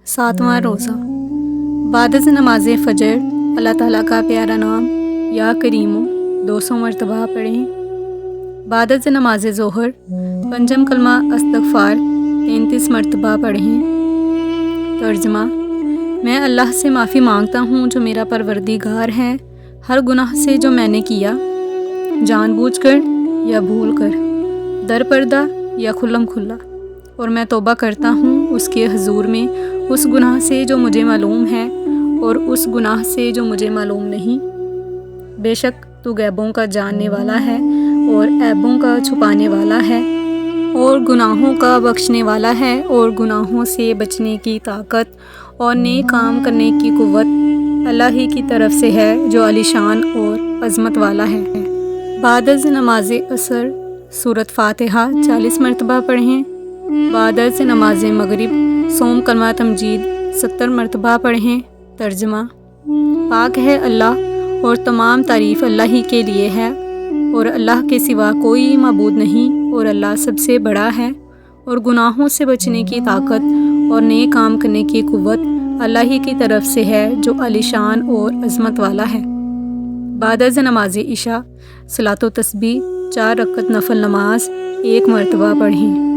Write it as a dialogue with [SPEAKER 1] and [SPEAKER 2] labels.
[SPEAKER 1] ساتواں روزہ بعد از نماز فجر اللہ تعالیٰ کا پیارا نام یا کریمو 200 مرتبہ پڑھیں۔ بعد از نماز ظہر پنجم کلمہ استغفار 33 مرتبہ پڑھیں۔ ترجمہ: میں اللہ سے معافی مانگتا ہوں جو میرا پروردگار ہے ہر گناہ سے جو میں نے کیا، جان بوجھ کر یا بھول کر، در پردہ یا کھلم کھلا، اور میں توبہ کرتا ہوں اس کے حضور میں اس گناہ سے جو مجھے معلوم ہے اور اس گناہ سے جو مجھے معلوم نہیں۔ بے شک تو غیبوں کا جاننے والا ہے اور عیبوں کا چھپانے والا ہے، اور گناہوں کا بخشنے والا ہے، اور گناہوں سے بچنے کی طاقت اور نیک کام کرنے کی قوت اللہ ہی کی طرف سے ہے جو عالی شان اور عظمت والا ہے۔ بعد از نماز عصر سورۃ فاتحہ 40 مرتبہ پڑھیں۔ بعد از نماز مغرب سوم کلمہ تمجید 70 مرتبہ پڑھیں۔ ترجمہ: پاک ہے اللہ اور تمام تعریف اللہ ہی کے لیے ہے، اور اللہ کے سوا کوئی معبود نہیں، اور اللہ سب سے بڑا ہے، اور گناہوں سے بچنے کی طاقت اور نیک کام کرنے کی قوت اللہ ہی کی طرف سے ہے جو عالی شان اور عظمت والا ہے۔ بعد از نماز عشاء صلاۃ و تسبیح 4 رکعت نفل نماز 1 مرتبہ پڑھیں۔